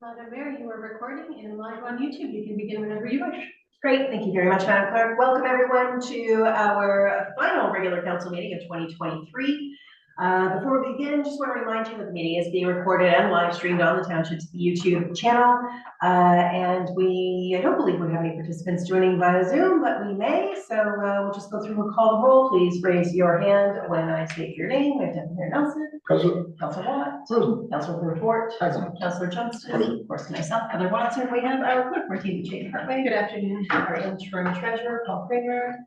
Madam Mayor, you are recording and live on YouTube. You can begin whenever you wish. Great, thank you very much, Madam Clerk. Welcome everyone to our final regular council meeting of 2023. Before we begin, just want to remind you that the meeting is being recorded and live streamed on the Township's YouTube channel. And I don't believe we have any participants joining via Zoom, but we may. So we'll just go through and call the roll. Please raise your hand when I state your name. We have Deputy Mayor Nelson. Present. Councilor Watt. Present. Councilor Report. Present. Councilor Johnston. Of course, myself, Heather Watson. We have our clerk, Martina Jane Hartway. Good afternoon. Our interim treasurer, Paul Kramer.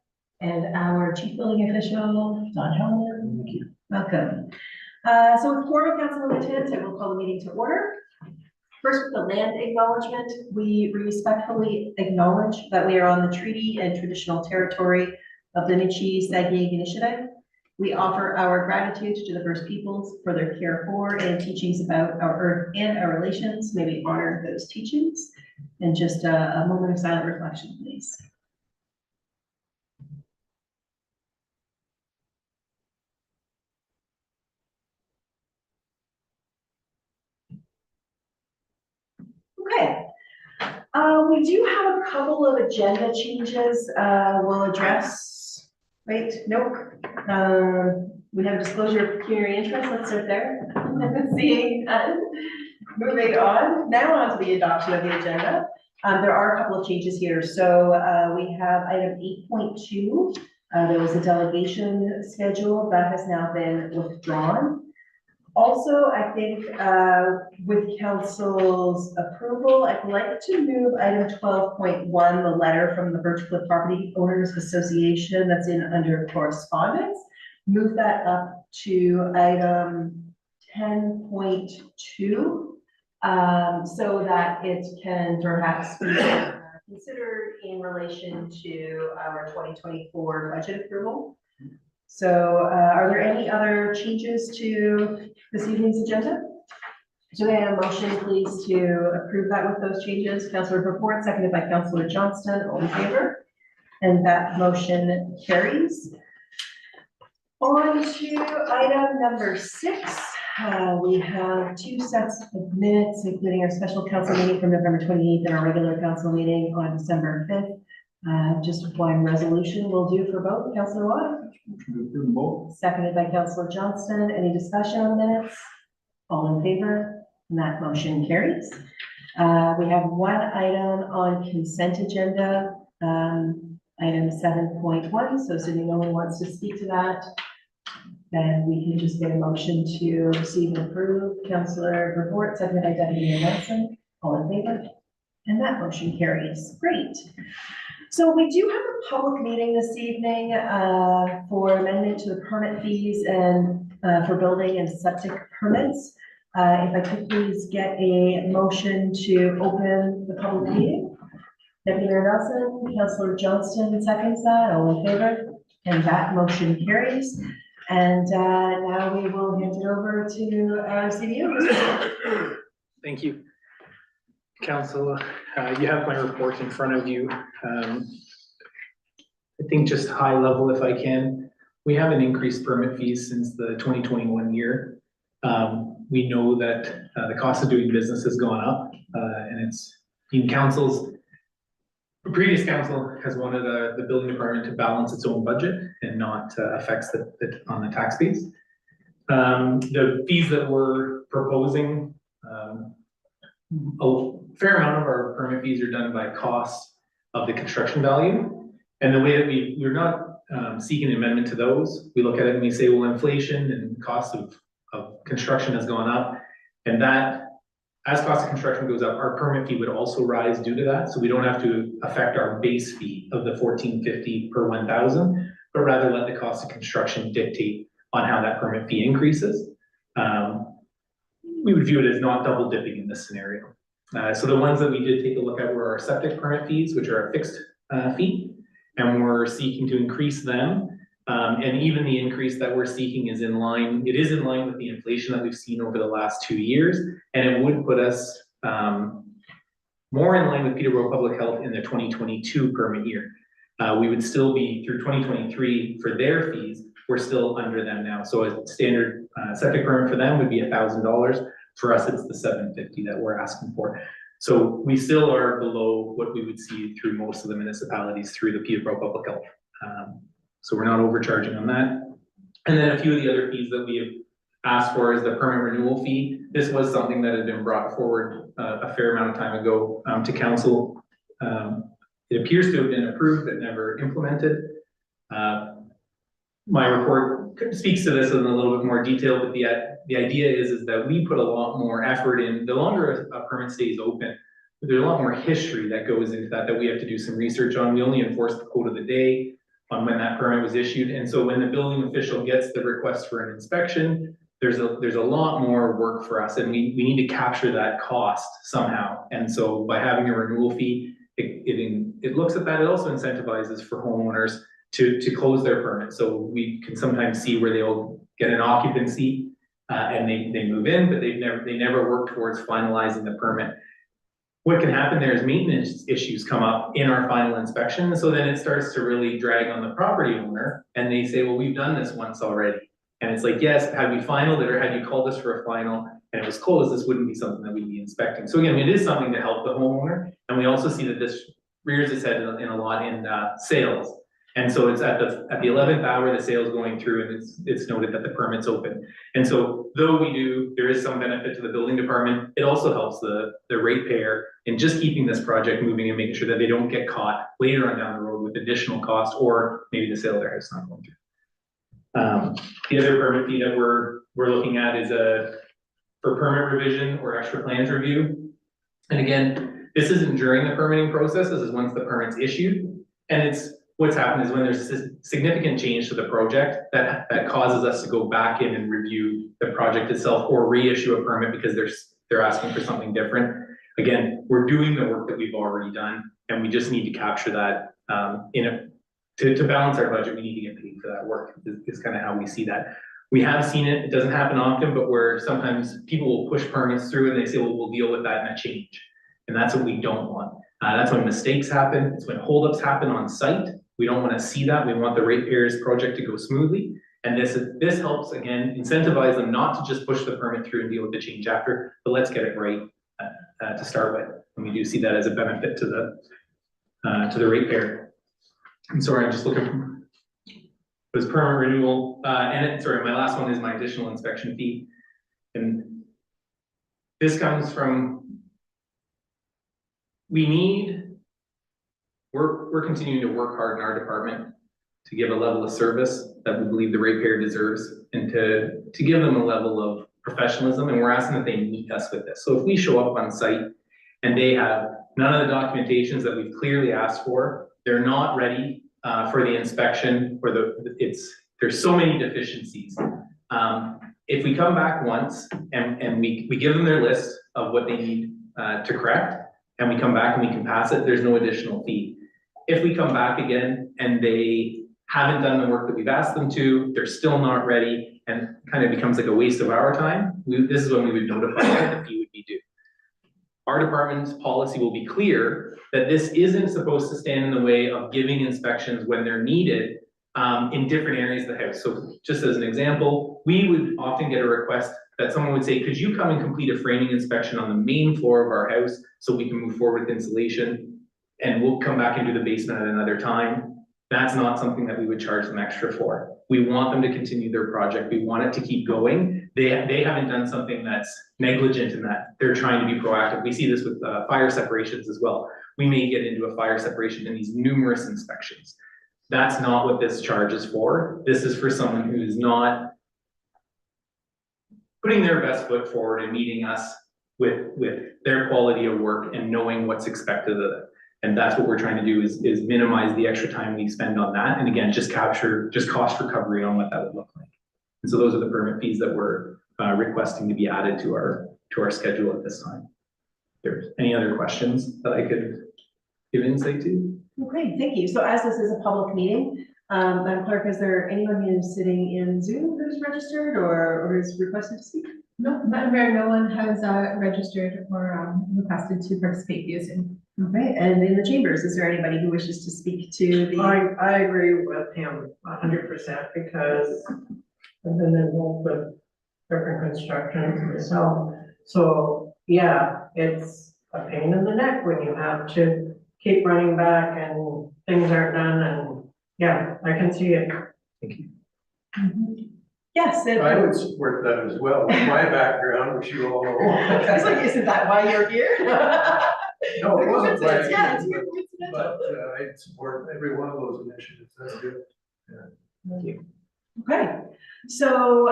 And our chief building official, Don Hellman. Thank you. Welcome. So with quorum of council in attendance, I will call the meeting to order. First, with the land acknowledgement, we respectfully acknowledge that we are on the treaty and traditional territory of the Nichi-Sagiig Initiative. We offer our gratitude to the First Peoples for their care for and teachings about our earth and our relations. May we honor those teachings. And just a moment of silent reflection, please. Okay, we do have a couple of agenda changes we'll address. Wait, nope. We have disclosure of pecuniary interest. Let's start there. Seeing moving on, now on to the adoption of the agenda. There are a couple of changes here. So we have item 8.2. There was a delegation schedule that has now been withdrawn. Also, I think with council's approval, I'd like to move item 12.1, the letter from the Birchcliff Property Owners Association that's in under correspondence. Move that up to item 10.2 so that it can perhaps be considered in relation to our 2024 budget approval. So are there any other changes to this evening's agenda? Do I have a motion, please, to approve that with those changes? Councilor Report, seconded by Councilor Johnston. All in favor? And that motion carries. On to item number 6. We have 2 sets of minutes, including our special council meeting from November 28th and our regular council meeting on December 5th. Just one resolution will do for both. Councilor Watt? Seconded by Councilor Johnston. Any discussion on the minutes? All in favor? And that motion carries. We have one item on consent agenda, item 7.1. So assuming no one wants to speak to that, then we can just get a motion to receive and approve. Councilor Report, seconded by Deputy Mayor Nelson. All in favor? And that motion carries. Great. So we do have a public meeting this evening for amendment to the permit fees and for building and septic permits. If I could please get a motion to open the public meeting. Deputy Mayor Nelson, Councilor Johnston seconds that. All in favor? And that motion carries. And now we will hand it over to our CBO. Thank you. Council, you have my report in front of you. I think just high level, if I can, we haven't increased permit fees since the 2021 year. We know that the cost of doing business has gone up, and it's in previous council has wanted the building department to balance its own budget and not affects on the tax base. The fees that we're proposing, a fair amount of our permit fees are done by cost of the construction value. And the way that we're not seeking an amendment to those, we look at it and we say, well, inflation and cost of construction has gone up. And that, as cost of construction goes up, our permit fee would also rise due to that. So we don't have to affect our base fee of the $14.50 per 1,000, but rather let the cost of construction dictate on how that permit fee increases. We would view it as not double dipping in this scenario. So the ones that we did take a look at were our septic permit fees, which are a fixed fee, and we're seeking to increase them. And even the increase that we're seeking is in line, it is in line with the inflation that we've seen over the last 2 years, and it would put us more in line with Peterborough Public Health in the 2022 permit year. We would still be through 2023 for their fees, we're still under them now. So a standard septic permit for them would be $1,000. For us, it's the 750 that we're asking for. So we still are below what we would see through most of the municipalities through the Peterborough Public Health. So we're not overcharging on that. And then a few of the other fees that we have asked for is the permit renewal fee. This was something that had been brought forward a fair amount of time ago to council. It appears to have been approved but never implemented. My report speaks to this in a little bit more detail, but the idea is that we put a lot more effort in. The longer a permit stays open, there's a lot more history that goes into that we have to do some research on. We only enforce the code of the day on when that permit was issued. And so when the building official gets the request for an inspection, there's a lot more work for us, and we need to capture that cost somehow. And so by having a renewal fee, it looks at that. It also incentivizes for homeowners to close their permit. So we can sometimes see where they'll get an occupancy and they move in, but they never work towards finalizing the permit. What can happen there is maintenance issues come up in our final inspection. So then it starts to really drag on the property owner, and they say, well, we've done this once already. And it's like, yes, had we finalized it, or had you called us for a final and it was closed, this wouldn't be something that we'd be inspecting. So again, it is something to help the homeowner. And we also see that this rears its head in a lot in sales. And so it's at the 11th hour, the sale's going through, and it's noted that the permit's open. And so though there is some benefit to the building department, it also helps the ratepayer in just keeping this project moving and making sure that they don't get caught later on down the road with additional costs, or maybe the sale of their house not going through. The other permit fee that we're looking at is for permit revision or extra plans review. And again, this isn't during the permitting process, this is once the permit's issued. And what's happened is when there's significant change to the project that causes us to go back in and review the project itself or reissue a permit because they're asking for something different. Again, we're doing the work that we've already done, and we just need to capture that to balance our budget. We need to get paid for that work is kind of how we see that. We have seen it doesn't happen often, but where sometimes people will push permits through and they say, well, we'll deal with that in a change. And that's what we don't want. That's when mistakes happen. It's when holdups happen on site. We don't want to see that. We want the ratepayers project to go smoothly. And this helps, again, incentivize them not to just push the permit through and deal with the change after, but let's get it right to start with. And we do see that as a benefit to the ratepayer. And sorry, I'm just looking for this permit renewal. Sorry, my last one is my additional inspection fee. And this comes from, we're continuing to work hard in our department to give a level of service that we believe the ratepayer deserves, and to give them a level of professionalism, and we're asking that they meet us with this. So if we show up on site and they have none of the documentations that we've clearly asked for, they're not ready for the inspection, or there's so many deficiencies. If we come back once and we give them their list of what they need to correct, and we come back and we can pass it, there's no additional fee. If we come back again and they haven't done the work that we've asked them to, they're still not ready, and kind of becomes like a waste of our time, this is when we would notify that the fee would be due. Our department's policy will be clear that this isn't supposed to stand in the way of giving inspections when they're needed in different areas of the house. So just as an example, we would often get a request that someone would say, could you come and complete a framing inspection on the main floor of our house so we can move forward with insulation, and we'll come back and do the basement at another time. That's not something that we would charge them extra for. We want them to continue their project. We want it to keep going. They haven't done something that's negligent in that. They're trying to be proactive. We see this with fire separations as well. We may get into a fire separation in these numerous inspections. That's not what this charge is for. This is for someone who is not putting their best foot forward and meeting us with their quality of work and knowing what's expected of them. And that's what we're trying to do is minimize the extra time we spend on that. And again, just capture cost recovery on what that would look like. And so those are the permit fees that we're requesting to be added to our schedule at this time. If there's any other questions that I could give insight to? Okay, thank you. So as this is a public meeting, Madam Clerk, is there anyone who's sitting in Zoom who's registered or who's requested to speak? No, Madam Mayor, no one has registered or requested to participate via Zoom. Okay, and in the chambers, is there anybody who wishes to speak to the? I agree with him 100% because I've been involved with different construction myself, So, yeah, it's a pain in the neck when you have to keep running back and things aren't done and, yeah, I can see it. Yes, I would support that as well, with my background, which you all know. It's like, isn't that why you're here? No, it wasn't Coincidence, why, yeah, it's but, coincidental. I'd support every one of those initiatives, that's good. Okay, so,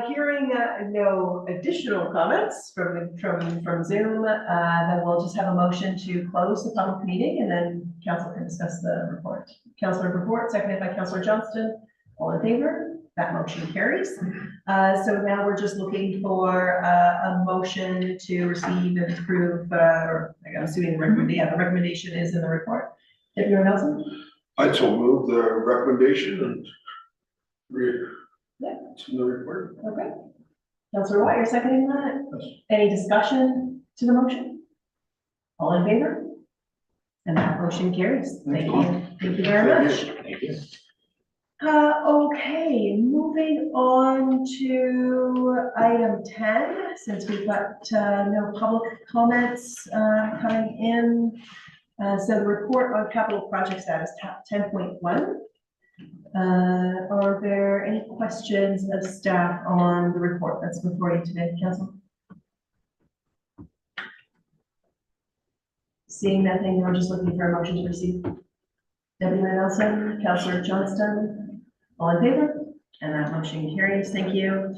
hearing, no additional comments from Zoom, then we'll just have a motion to close the public meeting and then council can discuss the report. Councilor report, seconded by Councilor Johnston, all in favor? That motion carries. So now we're just looking for, a motion to receive and approve, or I'm assuming the recommendation is in the report. Deputy Nelson? I'd so move the recommendation and Yeah. it's in the report. Okay. Councilor Watt, you're seconding that? Yes. Any discussion to the motion? All in favor? And that motion carries. Thank you. Thank you very much. Thank you. Okay, moving on to item 10, since we've got no public comments coming in. So the report on capital project status, 10.1. Are there any questions of staff on the report that's before you today, Council? Seeing nothing, we're just looking for a motion to receive. Deputy Mayor Nelson, Councilor Johnston, all in favor? And that motion carries. Thank you.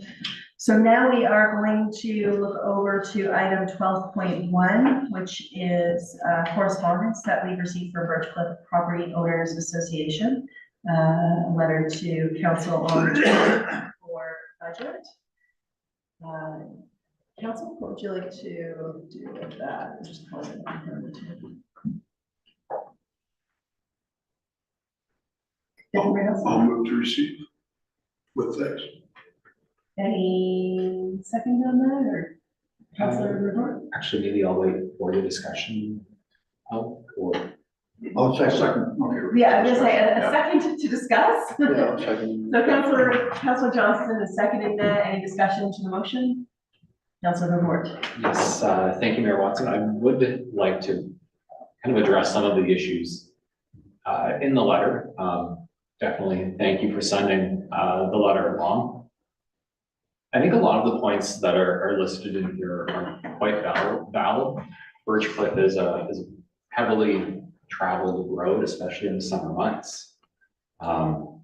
So now we are going to look over to item 12.1, which is correspondence that we received from Birchcliff Property Owners Association. A letter to council on for budget. Council, what would you like to do with that? Just pause it on the two. I'll move to receive with thanks. Any second on that or councilor report? Actually, maybe I'll wait for the discussion. Or I'll second. Okay. Yeah, I'm gonna say a Yeah. second to discuss. Yeah, I'll second. So Councilor Johnston is seconding that. Any discussion to the motion? Councilor Report. yes, thank you, Mayor Watson. I would like to kind of address some of the issues in the letter. Definitely thank you for sending the letter along. I think a lot of the points that are listed in here are quite valid. Birchcliff is a heavily traveled road, especially in the summer months. And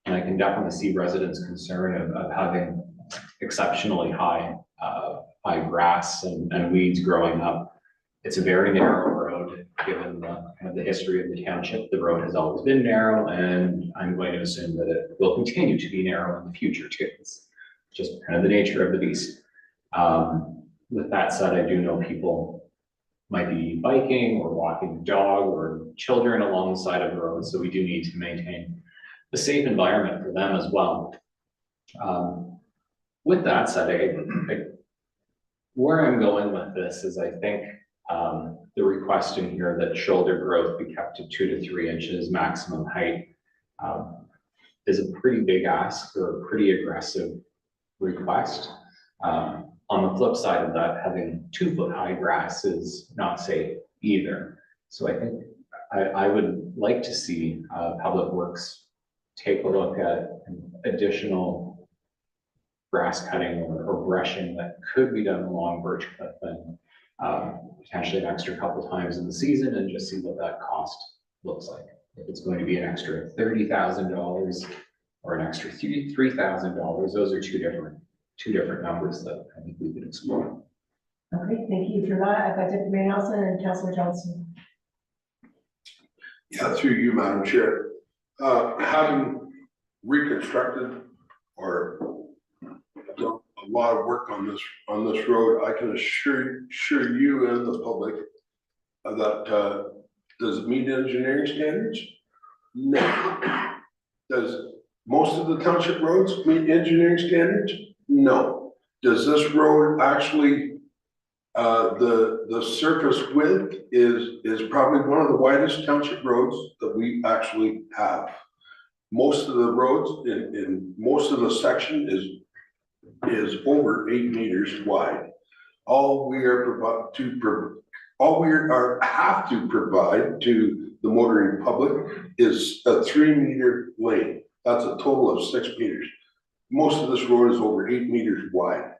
I can definitely see residents' concern of having exceptionally high grass and weeds growing up. It's a very narrow road, given the kind of the history of the township. The road has always been narrow, and I'm going to assume that it will continue to be narrow in the future too. It's just kind of the nature of the beast. With that said, I do know people might be biking or walking the dog or children along the side of the road, so we do need to maintain a safe environment for them as well. With that said, where I'm going with this is I think the request in here that shoulder growth be kept to 2 to 3 inches maximum height is a pretty big ask or a pretty aggressive request. On the flip side of that, having 2 foot high grass is not safe either. So I think I would like to see Public Works take a look at additional grass cutting or brushing that could be done along Birchcliff and potentially an extra couple times in the season and just see what that cost looks like. If it's going to be an extra $30,000 or an extra $3,000, those are two different numbers that I think we could explore. Okay, thank you for that. I've got Deputy Mayor Nelson and Councilor Johnson. Yeah, through you, Madam Chair. Having reconstructed or done a lot of work on this road, I can assure you and the public that does it meet engineering standards? No. Does most of the township roads meet engineering standards? No. Does this road actually, the surface width is probably one of the widest township roads that we actually have. Most of the roads in most of the section is over 8 meters wide. all we have to provide to the motoring public is a 3-meter lane. That's a total of 6 meters. Most of this road is over 8 meters wide.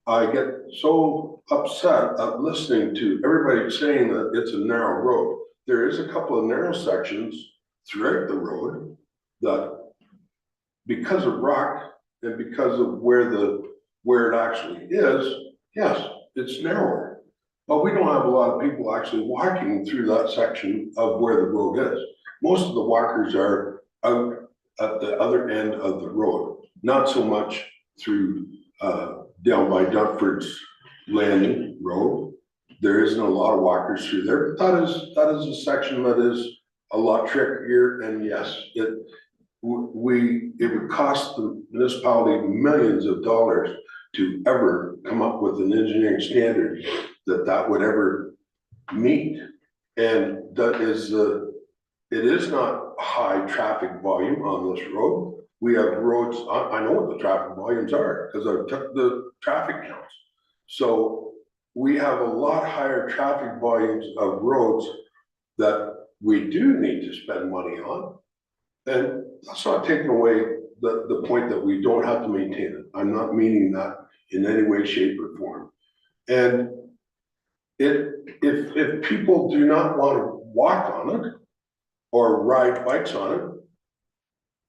I get so upset at listening to everybody saying that it's a narrow road. There is a couple of narrow sections throughout the road that, because of rock and because of where it actually is, yes, it's narrower. But we don't have a lot of people actually walking through that section of where the road is. Most of the walkers are out at the other end of the road, not so much through down by Dunford's Landing Road. There isn't a lot of walkers through there, but that is a section that is a lot trickier, and yes, it would cost the municipality millions of dollars to ever come up with an engineering standard that would ever meet. And that is it is not high traffic volume on this road. We have roads, I know what the traffic volumes are because I took the traffic counts. So we have a lot higher traffic volumes of roads that we do need to spend money on. And that's not taking away the point that we don't have to maintain it. I'm not meaning that in any way, shape, or form. And if people do not want to walk on it or ride bikes on it,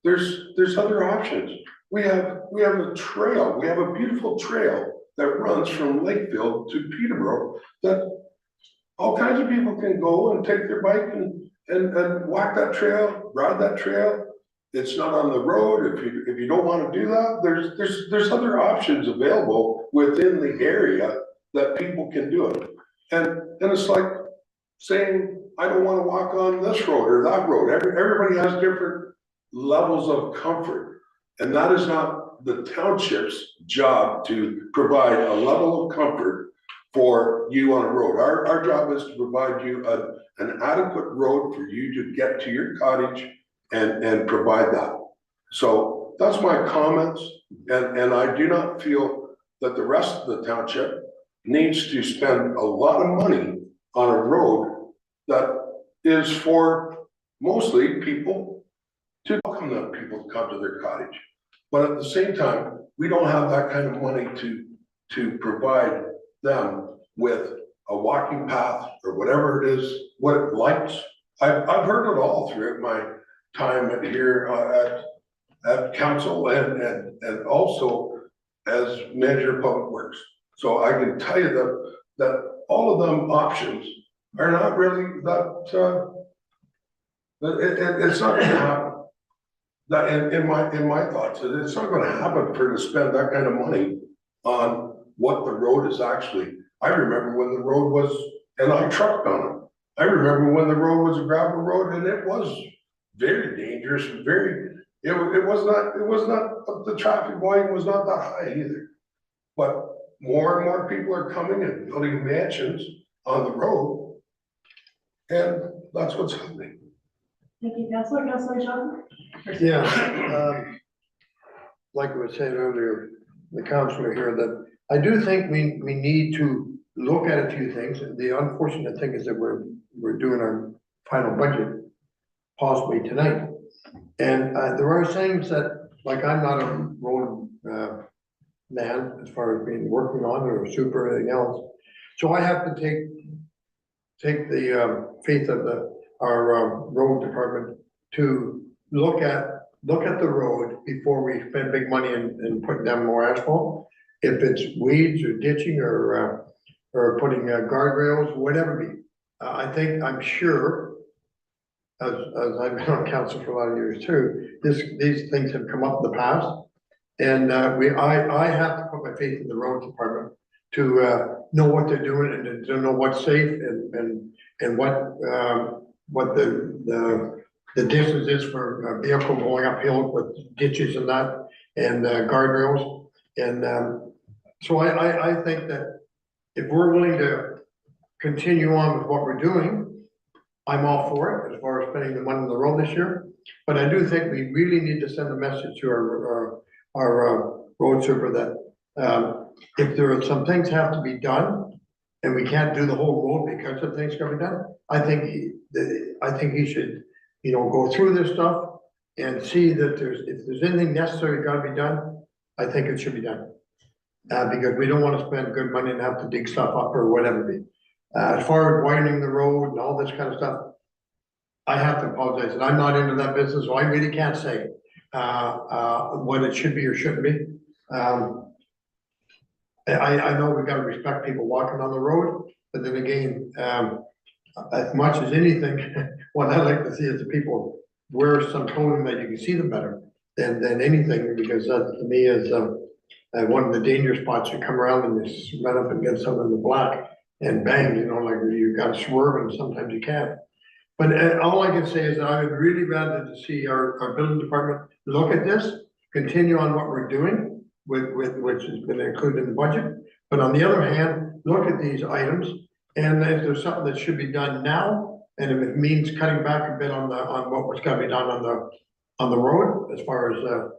there's other options. We have a trail. We have a beautiful trail that runs from Lakefield to Peterborough that all kinds of people can go and take their bike and walk that trail, ride that trail. It's not on the road. If you don't want to do that, there's other options available within the area that people can do it. And it's like saying, I don't want to walk on this road or that road. Everybody has different levels of comfort. And that is not the township's job to provide a level of comfort for you on a road. Our job is to provide you an adequate road for you to get to your cottage and provide that. So that's my comments. And I do not feel that the rest of the township needs to spend a lot of money on a road that is for mostly people to welcome them, people to come to their cottage. But at the same time, we don't have that kind of money to provide them with a walking path or whatever it is, what it likes. I've heard it all throughout my time here at council and also as manager of public works. So I can tell you that all of them options are not really that, it's not gonna happen. That in my thoughts, it's not gonna happen for to spend that kind of money on what the road is actually. I remember when the road was, and I trucked on it. I remember when the road was a gravel road and it was very dangerous, it was not, the traffic volume was not that high either. But more and more people are coming and building mansions on the road. And that's what's happening. Thank you, Councilor Johnson. Yeah, like I was saying earlier, the councillor here, that I do think we need to look at a few things. The unfortunate thing is that we're doing our final budget possibly tonight. And there are things that, like, I'm not a road man as far as being working on or super or anything else. So I have to take the faith of our road department to look at the road before we spend big money in putting down more asphalt. If it's weeds or ditching or putting guardrails, whatever it be. I'm sure, as I've been on council for a lot of years too, these things have come up in the past. And I have to put my faith in the road department to know what they're doing and to know what's safe and what the distance is for a vehicle going uphill with ditches and that, and guardrails. And so I think that if we're willing to continue on with what we're doing, I'm all for it as far as spending the money on the road this year. But I do think we really need to send a message to our road super that if there are some things have to be done, and we can't do the whole road because of things gotta be done, I think he should, you know, go through this stuff and see that if there's anything necessary gotta be done, I think it should be done. Because we don't wanna spend good money and have to dig stuff up or whatever it be. As far as widening the road and all this kind of stuff, I have to apologize, and I'm not into that business, so I really can't say, what it should be or shouldn't be. I know we gotta respect people walking on the road, but then again, as much as anything, what I like to see is the people wear some clothing that you can see them better than anything, because that to me is, one of the danger spots. You come around and you just run up and get someone in the black and bang, you know, like you gotta swerve and sometimes you can't. But all I can say is that I would really rather to see our building department look at this, continue on what we're doing with which has been included in the budget. But on the other hand, look at these items, and if there's something that should be done now, and if it means cutting back a bit on what was gotta be done on the road, as far as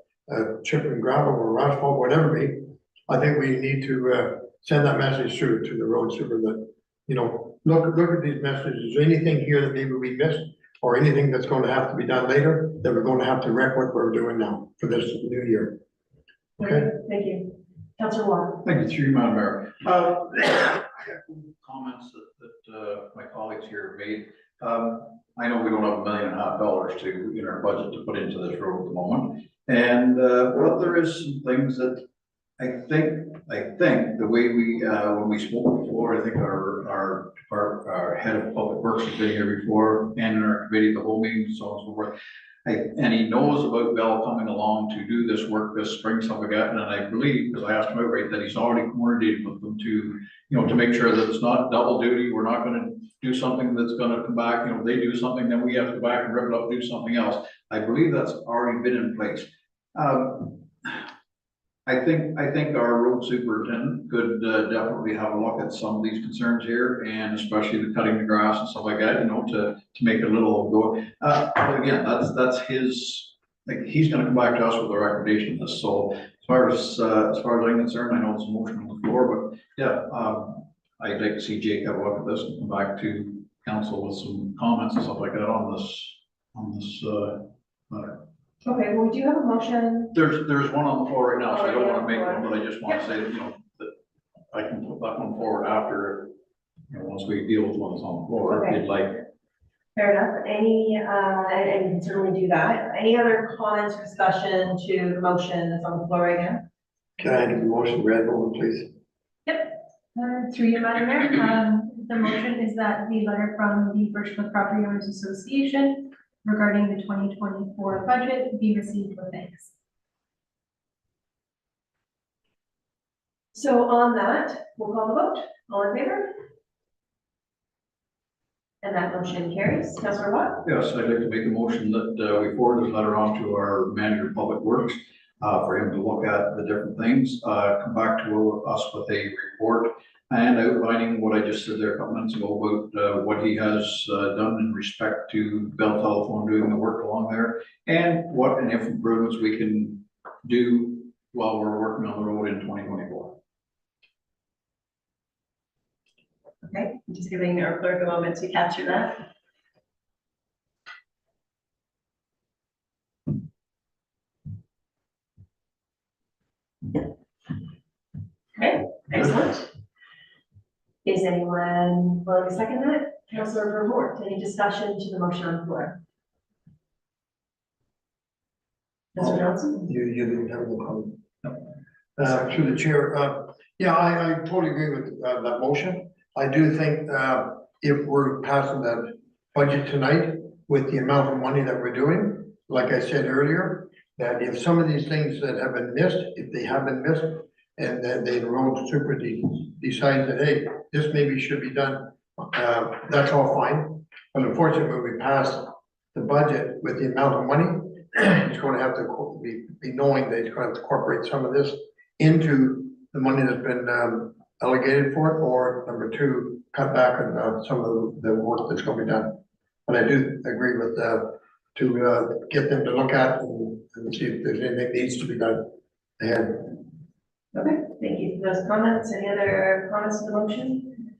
chip and gravel or asphalt, whatever it be, I think we need to send that message through to the road super that, you know, look at these messages. Is there anything here that maybe we missed, or anything that's gonna have to be done later, that we're gonna have to wreck what we're doing now for this new year? Okay. Thank you. Councilor Watt. Thank you, through you, Madam Mayor. I have comments that my colleagues here have made. I know we don't have $1.5 million in our budget to put into this road at the moment. And, but there is some things that I think the way when we spoke before, I think our head of public works has been here before, and in our committee, the whole meeting, so on and so forth. And he knows about Bell coming along to do this work this spring, stuff like that, and I believe, because I asked him outright, that he's already coordinated with them to, you know, to make sure that it's not double duty. We're not gonna do something that's gonna come back, you know, they do something, then we have to go back and rip it up, do something else. I believe that's already been in place. I think our road superintendent could definitely have a look at some of these concerns here, and especially the cutting the grass and stuff like that, you know, to make it a little go. But again, that's his, like, he's gonna come back to us with a recommendation of this. So as far as I'm concerned, I know it's a motion on the floor, but yeah, I'd like to see Jake have a look at this and come back to council with some comments and stuff like that on this matter. Okay, well, we do have a motion. There's one on the floor right now, so I don't wanna make one, but I just wanna say that, you know, that I can put that one forward after, you know, once we deal with what's on the floor, if you'd like. Fair enough. And you can certainly do that. Any other comments, or discussion to the motion that's on the floor right now? Can I get the motion read over, please? Through you, Madam Mayor, the motion is that the letter from the Birchcliff Property Owners Association regarding the 2024 budget be received with thanks. So on that, we'll call the vote. All in favor? And that motion carries. Councilor Watt? Yes, I'd like to make a motion that we forward this letter on to our manager of public works, for him to look at the different things, come back to us with a report and outlining what I just said there a couple minutes ago about what he has done in respect to Bell Telephone doing the work along there, and what and if improvements we can do while we're working on the road in 2024. Okay, I'm just giving our clerk a moment to capture that. Okay, excellent. Is anyone willing to second that? Councilor Vermort, any discussion to the motion on the floor? Councilor Johnson? You didn't have the comment. Through the chair, yeah, I totally agree with that motion. I do think if we're passing that budget tonight with the amount of money that we're doing, like I said earlier, that if some of these things that have been missed, if they have been missed, and then the road super decides that, hey, this maybe should be done, that's all fine. But unfortunately, when we pass the budget with the amount of money, it's going to have to be knowing that it's going to have to incorporate some of this into the money that's been allocated for it, or number two, cut back on some of the work that's going to be done. But I do agree with to get them to look at and see if there's anything that needs to be done ahead. Okay, thank you. those comments. Any other comments to the motion?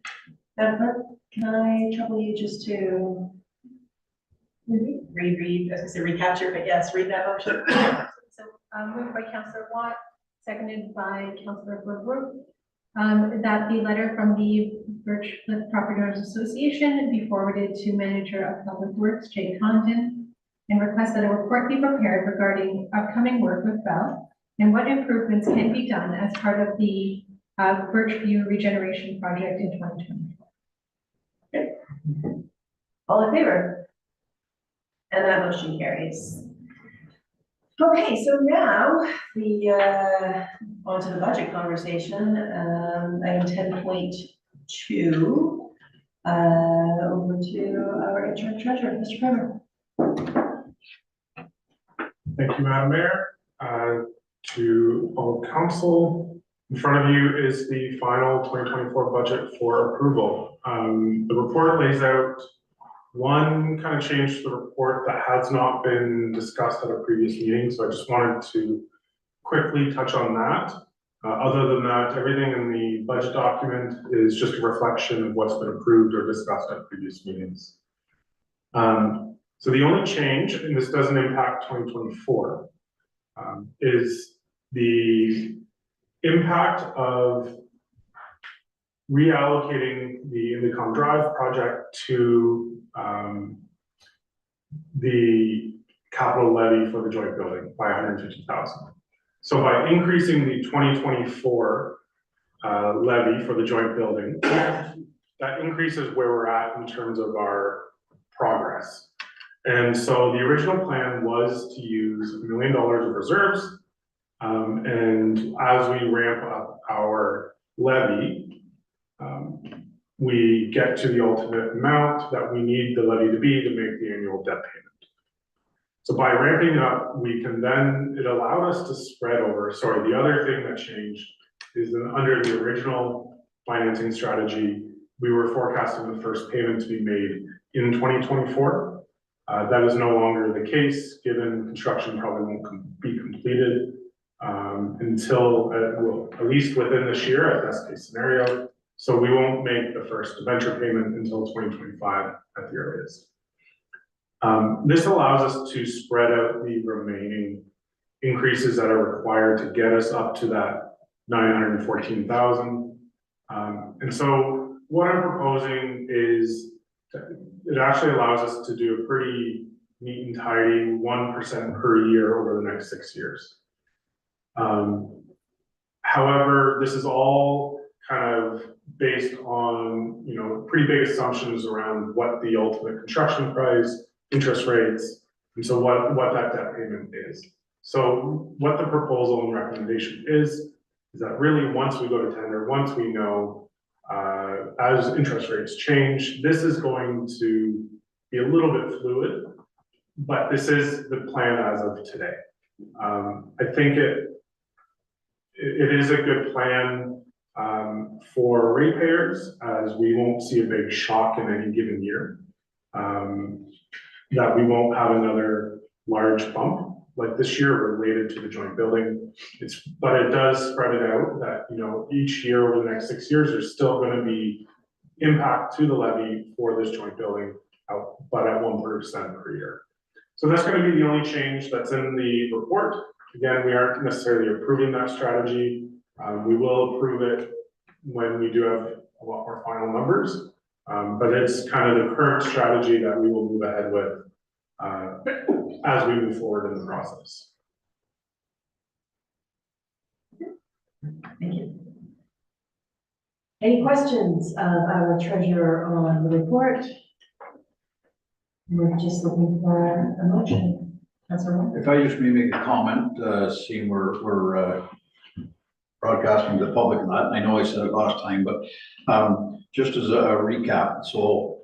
Madam Clerk, can I trouble you just to reread, I was gonna say recapture, but yes, read that motion. So, moved by Councillor Watt, seconded by Councillor Brooke, that the letter from the Birchcliff Property Owners Association be forwarded to Manager of Public Works, Jay Condon, and request that a report be prepared regarding upcoming work with Bell and what improvements can be done as part of the Birchview regeneration project in 2024. All in favor? And that motion carries. Okay, so now on to the budget conversation, item 10.2. Over to our interim treasurer, Mr. Kramer. Thank you, Madam Mayor. To all of council, in front of you is the final 2024 budget for approval. The report lays out one kind of change to the report that has not been discussed at a previous meeting, so I just wanted to quickly touch on that. Other than that, everything in the budget document is just a reflection of what's been approved or discussed at previous meetings. So the only change, and this doesn't impact 2024, is the impact of reallocating the Indicom Drive project to the capital levy for the joint building by 150,000. So by increasing the 2024 levy for the joint building, that increases where we're at in terms of our progress. And so the original plan was to use $1 million of reserves. And as we ramp up our levy, we get to the ultimate amount that we need the levy to be to make the annual debt payment. So by ramping up, we can then, it allowed us to spread over, sorry, the other thing that changed is that under the original financing strategy, we were forecasting the first payment to be made in 2024. That is no longer the case, given construction probably won't be completed until, well, at least within this year, at best case scenario. So we won't make the first debenture payment until 2025 at the earliest. This allows us to spread out the remaining increases that are required to get us up to that 914,000. And so what I'm proposing is it actually allows us to do a pretty neat and tidy 1% per year over the next 6 years. However, this is all kind of based on, you know, pretty big assumptions around what the ultimate construction price, interest rates, and so what that debt payment is. So what the proposal and recommendation is that really once we go to tender, once we know, as interest rates change, this is going to be a little bit fluid, but this is the plan as of today. I think it is a good plan for ratepayers, as we won't see a big shock in any given year. That we won't have another large bump like this year related to the joint building. But it does spread it out that, you know, each year over the next 6 years, there's still going to be impact to the levy for this joint building, but at 1% per year. So that's going to be the only change that's in the report. Again, we aren't necessarily approving that strategy. We will approve it when we do have a lot more final numbers. But it's kind of the current strategy that we will move ahead with as we move forward in the process. Thank you. Any questions of our treasurer on the report? We're just looking for a motion. Councilor. If I just may make a comment, seeing we're broadcasting to the public and that, I know I said it last time, but just as a recap, so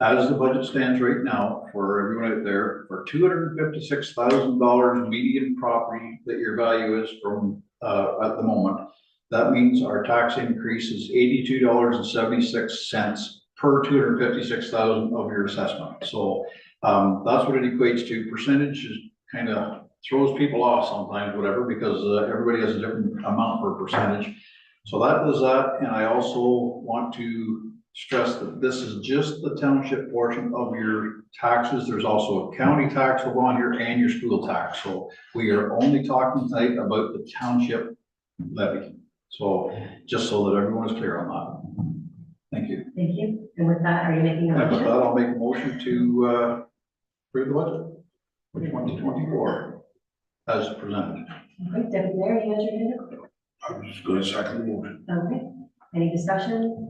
as the budget stands right now, for everyone out there, for $256,000 median property that your value is from at the moment, that means our tax increase is $82.76 per 256,000 of your assessment. So that's what it equates to. Percentage is kind of throws people off sometimes, whatever, because everybody has a different amount for a percentage. So that was that, and I also want to stress that this is just the township portion of your taxes. There's also a county tax over on here and your school tax. So we are only talking tonight about the township levy. So just so that everyone is clear on that. Thank you. Thank you. And with that, are you making a And with that, motion? I'll make a motion to approve the budget for 2024 as presented. Okay, Deputy Mayor, you guys are good? I'm just gonna second the motion. Okay, any discussion?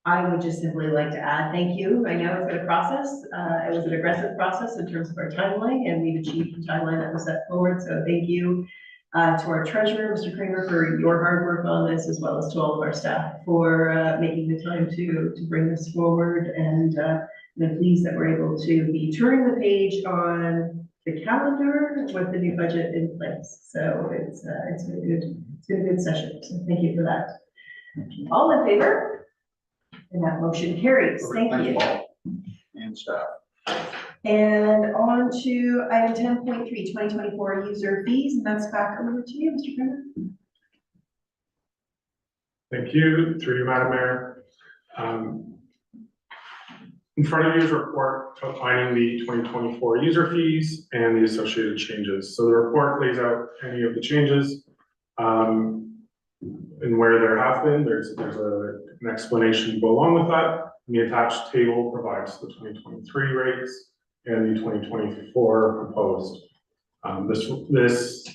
I would just simply like to add, thank you. I know it's been a process. It was an aggressive process in terms of our timeline, and we've achieved the timeline that was set forward. So thank you to our treasurer, Mr. Kramer, for your hard work on this, as well as to all of our staff for making the time to bring this forward. And I'm pleased that we're able to be turning the page on the calendar with the new budget in place. So it's been a good session. So thank you for that. All in favor? And that motion carries. Thank you. Thanks, Paul and staff. And on to item 10.3, 2024 user fees, and that's back over to you, Mr. Kramer. Thank you, through you, Madam Mayor. In front of you is a report outlining the 2024 user fees and the associated changes. So the report lays out any of the changes, and where there have been, there's an explanation to go along with that. And the attached table provides the 2023 rates and the 2024 proposed. This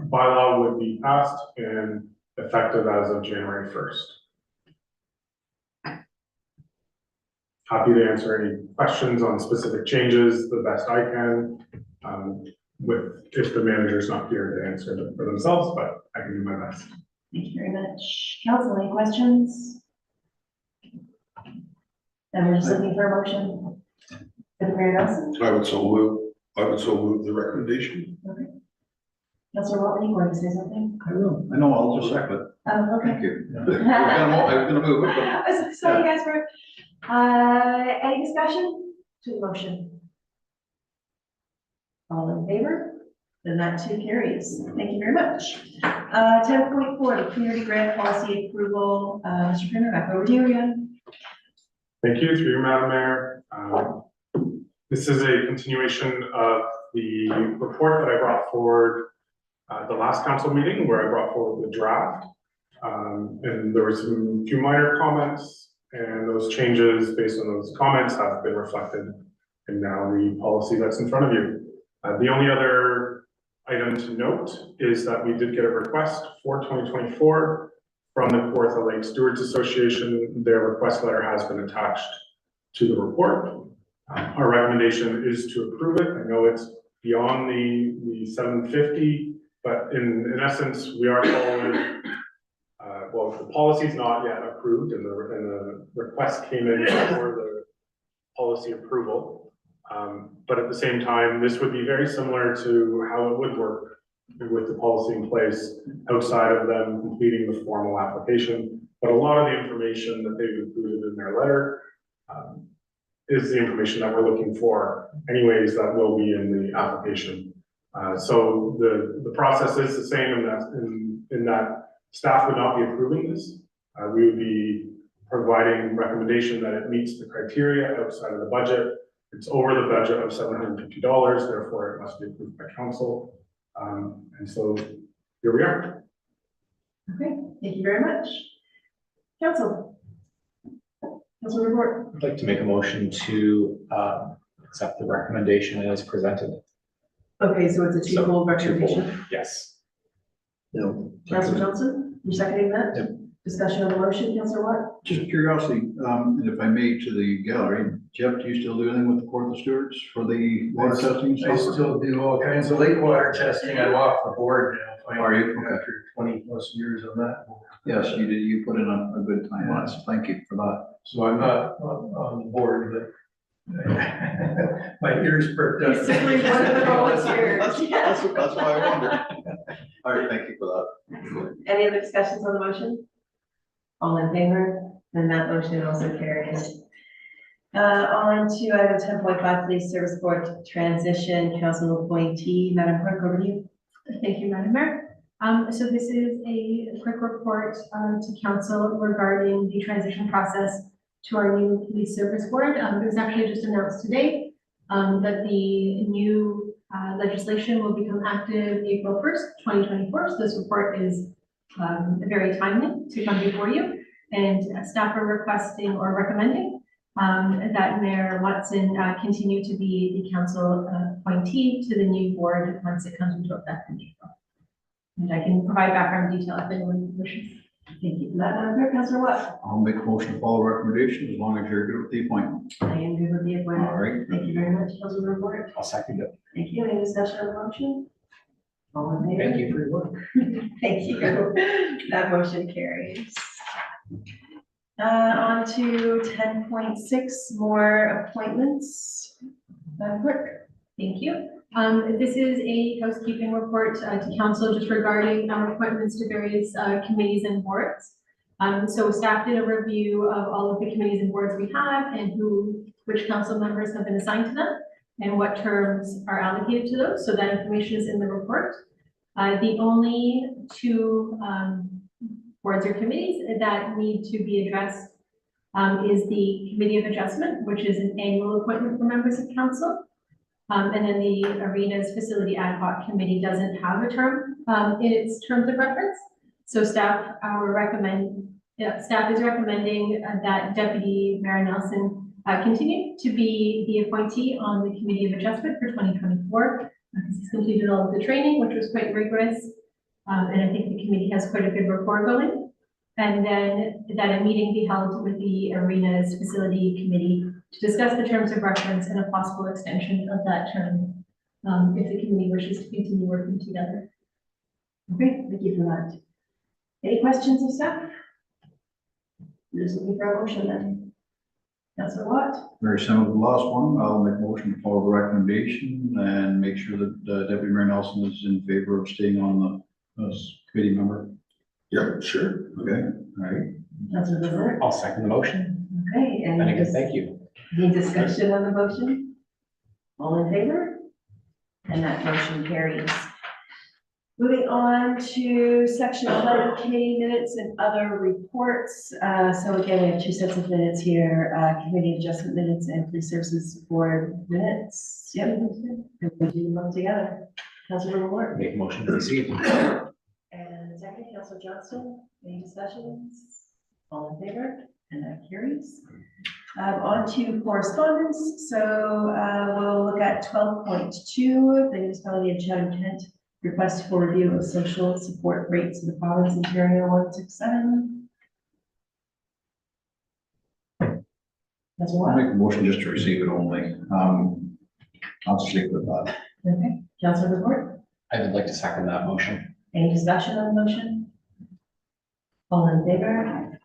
bylaw would be passed and effective as of January 1st. Happy to answer any questions on specific changes the best I can, if the manager's not here to answer them for themselves, but I can do my best. Thank you very much. Council, any questions? And we're just looking for a motion. Deputy Mayor Nelson? I would so move the recommendation. Councilor Watley, you want to say something? I know, I'll just second it. Oh, okay. Thank you. I was gonna move it, but Sorry, guys, for, any discussion to the motion? All in favor? Then that too carries. Thank you very much. 10.4, the community grant policy approval. Mr. Kramer, back over to you again. Thank you, through you, Madam Mayor. This is a continuation of the report that I brought forward at the last council meeting, where I brought forward the draft. And there were some few minor comments, and those changes based on those comments have been reflected in now the policy that's in front of you. The only other item to note is that we did get a request for 2024 from the Kawartha Lake Stewards Association. Their request letter has been attached to the report. Our recommendation is to approve it. I know it's beyond the 750, but in essence, we are following, well, the policy is not yet approved, and the request came in for the policy approval. But at the same time, this would be very similar to how it would work with the policy in place outside of them completing the formal application. But a lot of the information that they've included in their letter is the information that we're looking for anyways, that will be in the application. So the process is the same in that staff would not be approving this. We would be providing recommendation that it meets the criteria outside of the budget. It's over the budget of $750, therefore it must be approved by council. And so here we are. Okay, thank you very much. Council. Council report. I'd like to make a motion to accept the recommendation as presented. Okay, so it's a twofold recommendation. Twofold, yes. Councilor Johnson, you're seconding that? Yep. Discussion on the motion, Councilor Watt? just curiosity, and if I may, to the gallery, Jeff, do you still do anything with the Kawartha Stewards for the water testing? I still do all kinds of lake water testing. I'm off the board now. Are you? Okay. After 20+ years on that. Yes, you did, you put in a good time on it, thank you for that. So I'm not on the board, but my ears perked up. He's simply one of the volunteers. That's why I wondered. All right, thank you for that. Any other discussions on the motion? All in favor? Then that motion also carries. On to item 10.5, Police Service Board transition, council appointee, Madam Clerk, over to you. Thank you, Madam Mayor. So this is a quick report to council regarding the transition process to our new police service board. It was actually just announced today that the new legislation will become active April 1st, 2024. So this report is very timely to come before you. And staff are requesting or recommending that Mayor Watson continue to be the council appointee to the new board once it comes into effect in April. And I can provide background detail if anyone wishes. Thank you for that, Madam Clerk. Councilor Watt. I'll make a motion to follow recommendation as long as you're good with the appointment. I am good with the appointment. All right. Thank you very much, Councilor Ward. I'll second it. Thank you. Any discussion on the motion? All in favor? Thank you for your work. Thank you. That motion carries. On to 10.6, more appointments. Madam Clerk. Thank you. This is a housekeeping report to council just regarding our appointments to various committees and boards. So staff did a review of all of the committees and boards we have and which council members have been assigned to them and what terms are allocated to those. So that information is in the report. The only two boards or committees that need to be addressed is the Committee of Adjustment, which is an annual appointment for members of council. And then the Arenas Facility Ad Hoc Committee doesn't have a term in its terms of reference. So staff is recommending that Deputy Mayor Nelson continue to be the appointee on the Committee of Adjustment for 2024. Because he's completed all of the training, which was quite rigorous. And I think the committee has quite a good rapport going. And then that a meeting be held with the Arenas Facility Committee to discuss the terms of reference and a possible extension of that term if the committee wishes to continue working together. Okay, thank you for that. Any questions of staff? We're just looking for a motion then. Councilor Watt. Very similar to the last one. I'll make a motion to follow the recommendation and make sure that Deputy Mayor Nelson is in favor of staying on the as committee member. Yeah, sure. Okay, all right. Councilor Blizzard. I'll second the motion. Okay, And again, thank you. Any discussion on the motion? All in favor? And that motion carries. Moving on to section 11, committee minutes and other reports. So again, we have two sets of minutes here, committee adjustment minutes and police services board minutes. Yep, we do them together. Councilor Ward. Make a motion to receive. And second, Councilor Johnston. Any discussions? All in favor? And that carries. On to correspondence. So we'll look at 12.2, the municipality of Chatham-Kent request for review of social support rates in the province, Ontario 167. That's I'll what? make a motion just to receive it only. I'll stick with that. Okay, Councilor Report. I would like to second that motion. Any discussion on the motion? All in favor?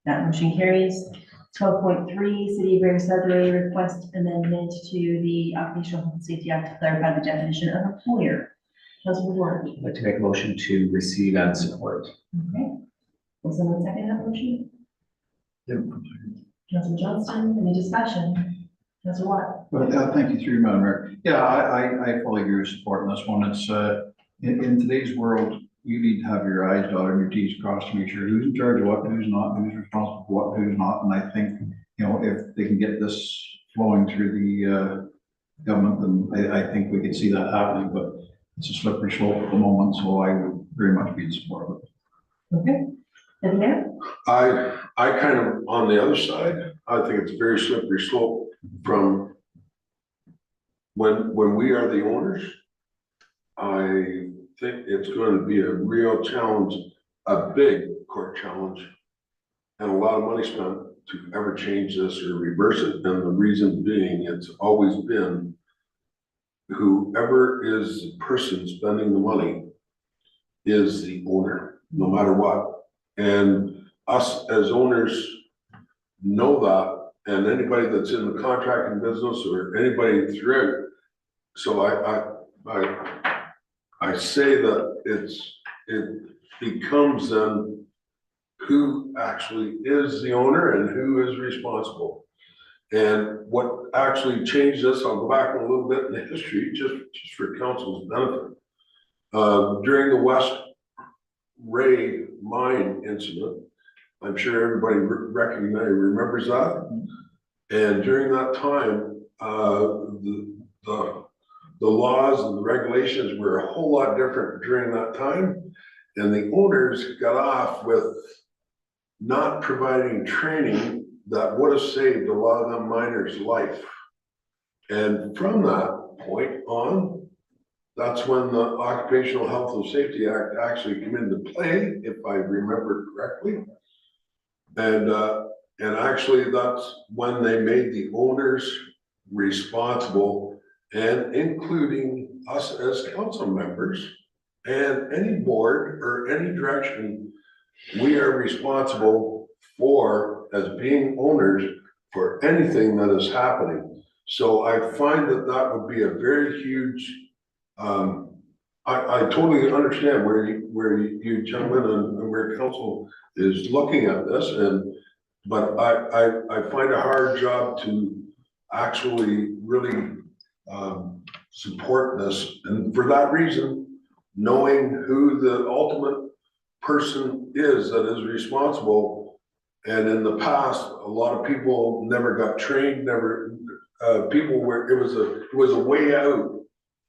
That motion carries. 12.3, City of Greater Sudbury request amendment to the Occupational Health and Safety Act to clarify the definition of employer. Councilor Ward. I'd like to make a motion to receive and support. Okay. Will someone second that motion? Yep. Councilor Johnston, any discussion? Councilor Watt. Well, thank you through you, Madam Mayor. Yeah, I fully agree with support on this one. It's, in today's world, you need to have your I's dotted and your T's crossed to make sure who's in charge of what, who's not, who's responsible for what, who's not. And I think, you know, if they can get this flowing through the government, then I think we could see that happening, but it's a slippery slope at the moment, so I would very much be in support of it. Okay. And Mayor? I kind of on the other side, I think it's a very slippery slope from when we are the owners. I think it's going to be a real challenge, a big court challenge, and a lot of money spent to ever change this or reverse it. And the reason being, it's always been whoever is the person spending the money is the owner, no matter what. And us as owners know that, and anybody that's in the contracting business or anybody throughout. So I say that it becomes then who actually is the owner and who is responsible. And what actually changed this, I'll go back a little bit in the history, just for council's benefit. During the West Ray mine incident, I'm sure everybody remembers that. And during that time, the laws and the regulations were a whole lot different during that time. And the owners got off with not providing training that would have saved a lot of them miners' life. And from that point on, that's when the Occupational Health and Safety Act actually came into play, if I remember correctly. And actually that's when they made the owners responsible, and including us as council members and any board or any direction, we are responsible for, as being owners, for anything that is happening. So I find that that would be a very huge, I totally understand where you gentlemen and where council is looking at this, but I find a hard job to actually really support this. And for that reason, knowing who the ultimate person is that is responsible, and in the past, a lot of people never got trained, people were, it was a way out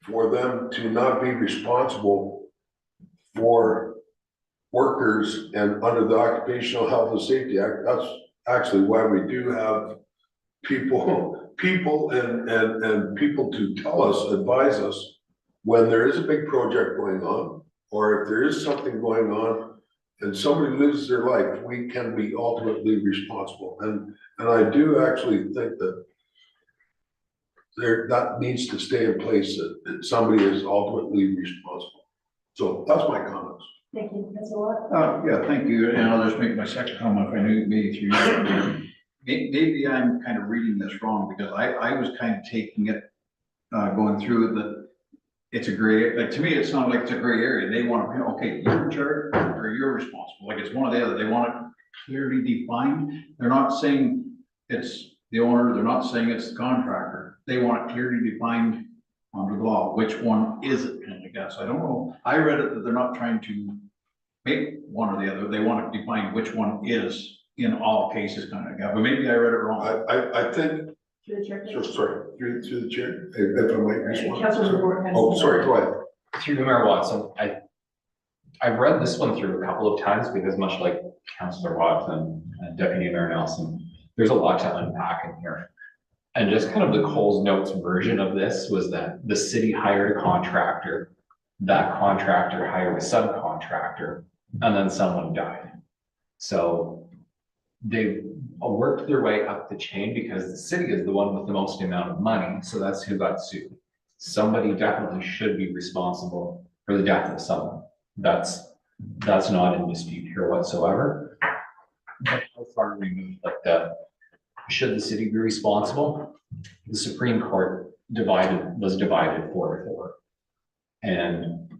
for them to not be responsible for workers, and under the Occupational Health and Safety Act, that's actually why we do have people and people to tell us, advise us when there is a big project going on, or if there is something going on and somebody loses their life, we can be ultimately responsible. And I do actually think that that needs to stay in place, that somebody is ultimately responsible. So that's my comments. Thank you, Councilor Watt. Yeah, thank you, and I'll just make my second comment, if I knew maybe through you. Maybe I'm kind of reading this wrong, because I was kind of taking it, going through it, that it's a gray, like, to me, it sounded like it's a gray area. They want to, okay, you're in charge or you're responsible, like it's one or the other. They want it clearly defined. They're not saying it's the owner, they're not saying it's the contractor. They want it clearly defined under the law, which one is it, kind of, I guess. I don't know. I read it that they're not trying to make one or the other. They want to define which one is in all cases, kind of, but maybe I read it wrong. I think, Through the chair. so sorry, through the chair, if I might respond. Councilor Ward has. Oh, sorry, go ahead. Through Mayor Watson, I've read this one through a couple of times, because much like Councillor Watson and Deputy Mayor Nelson, there's a lot to unpack in here. And just kind of the Coles Notes version of this was that the city hired a contractor, that contractor hired a subcontractor, and then someone died. So they worked their way up the chain because the city is the one with the most amount of money, so that's who got sued. Somebody definitely should be responsible for the death of someone. That's not in dispute here whatsoever. But how far removed, like should the city be responsible? The Supreme Court was divided 4-4. And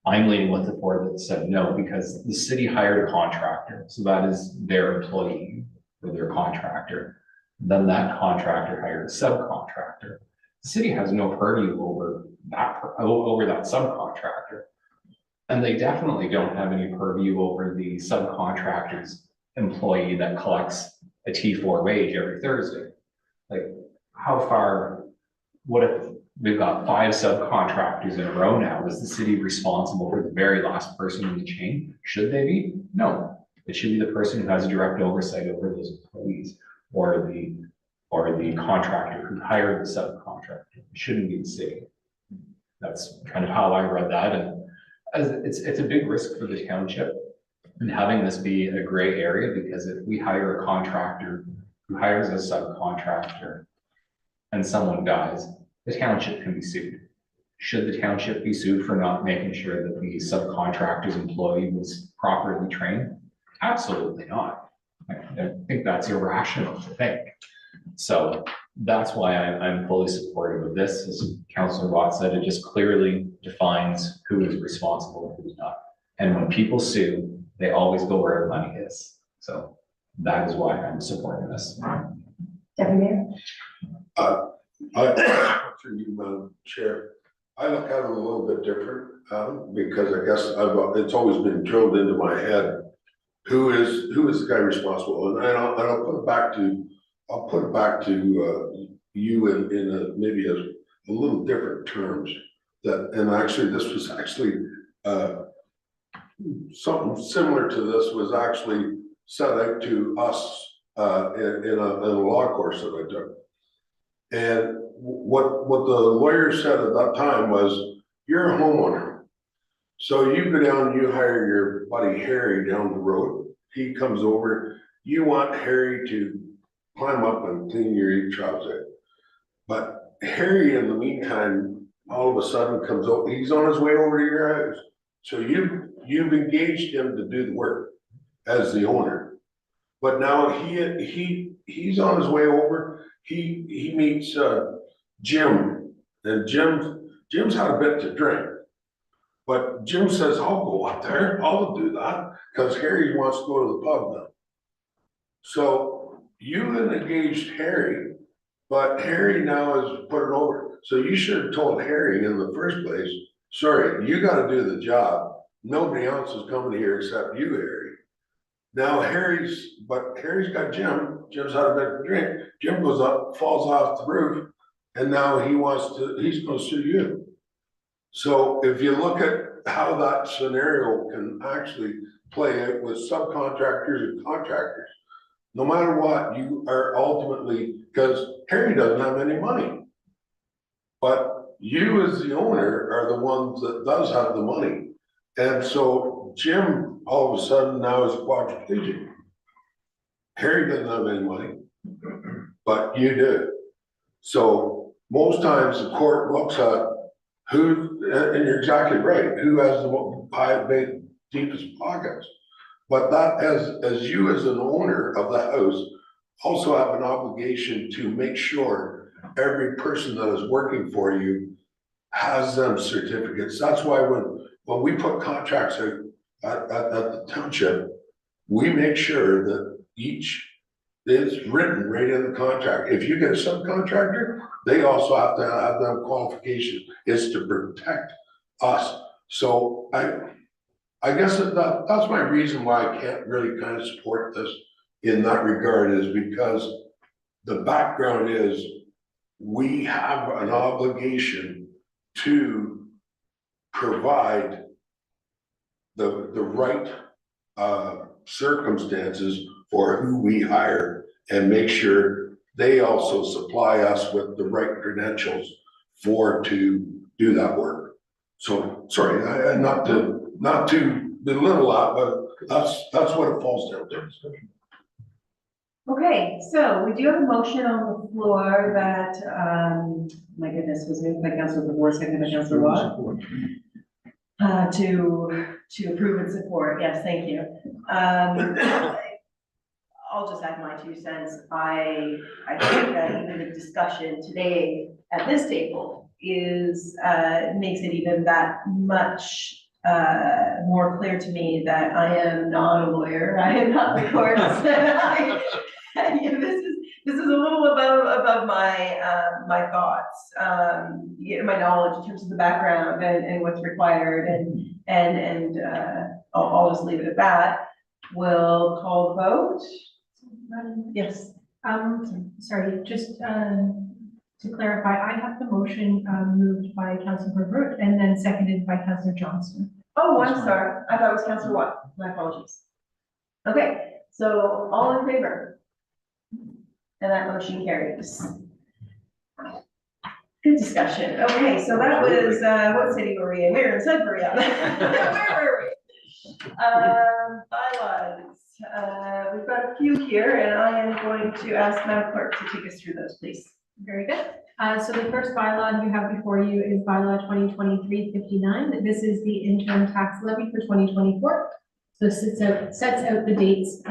I'm leaning with the 4 that said no, because the city hired a contractor. So that is their employee or their contractor. Then that contractor hired a subcontractor. The city has no purview over that subcontractor. And they definitely don't have any purview over the subcontractor's employee that collects a T4 wage every Thursday. Like, how far, what if we've got 5 subcontractors in a row now? Is the city responsible for the very last person in the chain? Should they be? No. It should be the person who has direct oversight over those employees, or the contractor who hired the subcontractor. It shouldn't be the city. That's kind of how I read that. And it's a big risk for the township, and having this be a gray area, because if we hire a contractor who hires a subcontractor and someone dies, the township can be sued. Should the township be sued for not making sure that the subcontractor's employee was properly trained? Absolutely not. I think that's irrational to think. So that's why I'm fully supportive of this. As Councillor Watt said, it just clearly defines who is responsible and who's not. And when people sue, they always go where the money is. So that is why I'm supporting this. Deputy Mayor? Through you, Madam Chair, I look at it a little bit different, because I guess it's always been drilled into my head. Who is the guy responsible? And I'll put it back to you in maybe a little different terms. And actually, this was actually, something similar to this was actually set out to us, in a law course that I took. And what the lawyer said at that time was, you're a homeowner. So you go down, you hire your buddy Harry down the road. He comes over, you want Harry to climb up and clean your eaves out. But Harry, in the meantime, all of a sudden comes over, he's on his way over to your house. So you've engaged him to do the work as the owner. But now he's on his way over, he meets Jim, and Jim's had a bit to drink. But Jim says, I'll go up there, I'll do that, because Harry wants to go to the pub now. So you engaged Harry, but Harry now has put it over. So you should have told Harry in the first place, sorry, you gotta do the job. Nobody else is coming here except you, Harry. Now Harry's got Jim, Jim's had a bit to drink, Jim goes up, falls off the roof, and now he's gonna sue you. So if you look at how that scenario can actually play out with subcontractors and contractors, no matter what, you are ultimately, because Harry doesn't have any money. But you as the owner are the ones that does have the money. And so Jim, all of a sudden now is quadriplegic. Harry doesn't have any money, but you do. So most times the court looks at and you're exactly right, who has the deepest pockets. But that as you as an owner of the house also have an obligation to make sure every person that is working for you has them certificates. That's why when we put contracts out at the township, we make sure that each is written right in the contract. If you get a subcontractor, they also have to have them qualifications. It's to protect us. So I guess that's my reason why I can't really kind of support this in that regard, is because the background is we have an obligation to provide the right circumstances for who we hire and make sure they also supply us with the right credentials to do that work. So, sorry, not to belittle that, but that's what it falls down to. Okay, so we do have a motion on the floor that, my goodness, was moved by Councilor Bevore, seconded by Councilor Watt. To approve and support, yes, thank you. I'll just add my 2 cents. I think that even the discussion today at this table makes it even that much more clear to me that I am not a lawyer. I am not the courts. This is a little above my thoughts, my knowledge in terms of the background and what's required, and I'll just leave it at that. We'll call the vote. Yes. Sorry, just to clarify, I have the motion moved by Councilor Brooke and then seconded by Councilor Johnston. Oh, I'm sorry. I thought it was Councilor Watt. My apologies. Okay, so all in favor? And that motion carries. Good discussion. Okay, so that was, what city were we in? We were in Sudbury. Where were we? Bylaws. We've got a few here, and I am going to ask Madam Clerk to take us through those, please. Very good. So the first bylaw you have before you is bylaw 2023-59. This is the interim tax levy for 2024. So it sets out the dates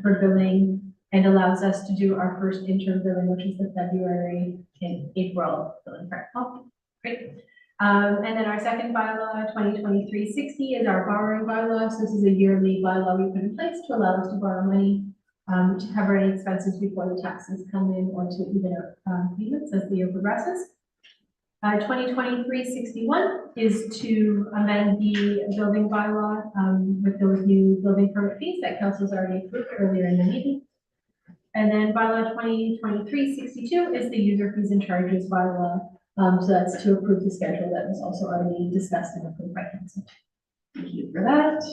for billing and allows us to do our first interim billing, which is the February and April billing. Oh, great. And then our second bylaw, 2023-60, is our borrowing bylaw. So this is a yearly bylaw we put in place to allow us to borrow money to cover any expenses before the taxes come in or to even payments as the year progresses. 2023-61 is to amend the building bylaw with those new building permit fees that council's already approved earlier in the meeting. And then bylaw 2023-62 is the user fees and charges bylaw. So that's to approve the schedule that was also already discussed and approved by council. Thank you for that.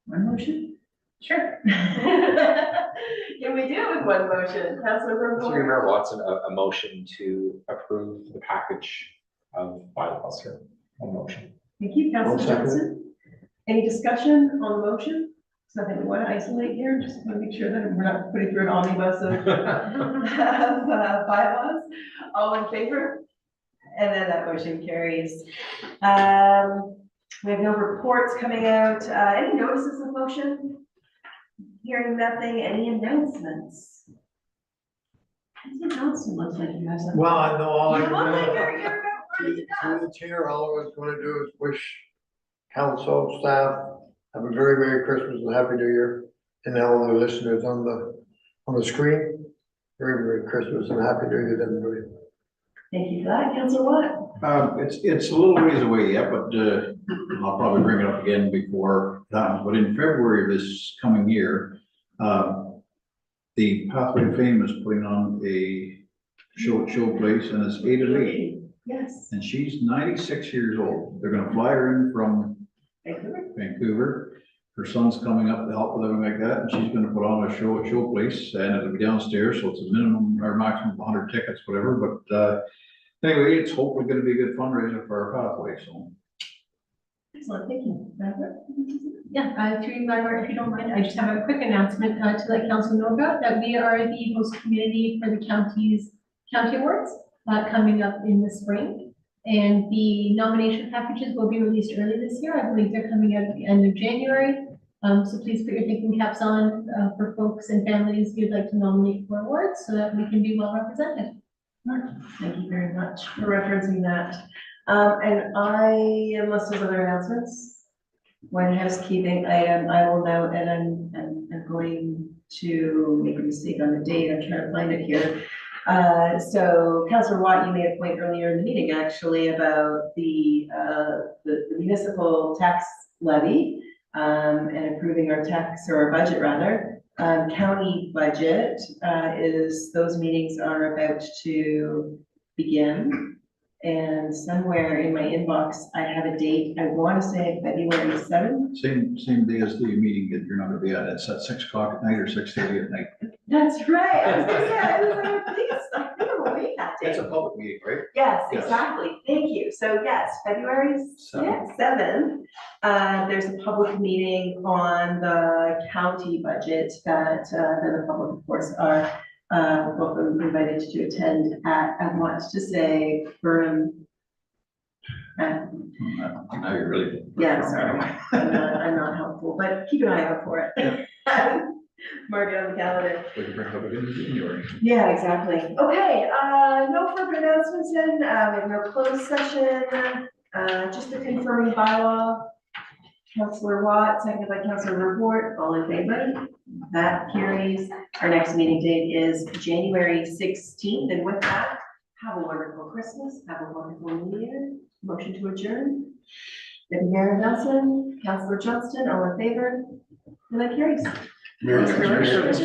One motion? Sure. Can we do it with one motion? Councilor Through Verboen? Mayor Watson, a motion to approve the package of bylaws here. A motion. Thank you, Councilor One second. Johnson. Any discussion on the motion? It's nothing we want to isolate here, just want to make sure that we're not putting through an omnibus of bylaws. All in favor? And then that motion carries. We have no reports coming out. Any notices of motion? Hearing nothing. Any announcements? Councilor Johnson looks like you have something. Well, I know all I You can look like do. you're about ready to go. Through the chair, all I was gonna do is wish council, staff, have a very Merry Christmas and Happy New Year. And all the listeners on the screen, very Merry Christmas and Happy New Year to everybody. Thank you for that, Councilor Watt. It's a little ways away yet, but, I'll probably bring it up again before that, but in February of this coming year, the Pathway to Fame is putting on a show place, and it's Ada Lee, Yes. and she's 96 years old. They're gonna fly her in from Vancouver. Vancouver. Her son's coming up to help with everything like that, and she's gonna put on a show place, and it'll be downstairs, so it's a minimum or maximum of 100 tickets, whatever, but, anyway, it's hopefully gonna be a good fundraiser for our pathway, so. Excellent, thank you. Margaret? Yeah, through you, Margaret, if you don't mind, I just have a quick announcement to let council know about that we are the host community for the county awards coming up in the spring. And the nomination packages will be released early this year. I believe they're coming out at the end of January. So please put your thinking caps on for folks and families who'd like to nominate for awards so that we can be well represented. Thank you very much for referencing that. And unless there's other announcements, one housekeeping item, I will note, and I'm going to make a mistake on the date, I'm trying to find it here. So Councilor Watt, you made a point earlier in the meeting actually about the municipal tax levy, and improving our tax or our budget rather. County budget, those meetings are about to begin. And somewhere in my inbox, I have a date, I want to say February 7th. Same day as the meeting that you're not gonna be at, it's at 6 o'clock at night or 6:30 at night. That's right. I was gonna say, I think I'm awake that day. It's a public meeting, right? Yes, Yes. exactly. Thank you. So yes, February Seventh. 7th, there's a public meeting on the county budget that the public, of course, are welcome, invited to attend at, I want to say, Burnham. Now you're really. Yeah, sorry, I'm not helpful, but keep an eye out for it. Mark it on the calendar. We can bring it up again in January. Yeah, exactly. Okay, no further announcements then, we have no closed session, just the confirming bylaw. Councilor Watt, seconded by Councilor Report, all in favor? That carries. Our next meeting date is January 16th, and with that, have a wonderful Christmas, have a wonderful New Year. Motion to adjourn. Deputy Mayor Nelson, Councilor Johnston, all in favor? And that carries. Merry Thanks very much. Christmas.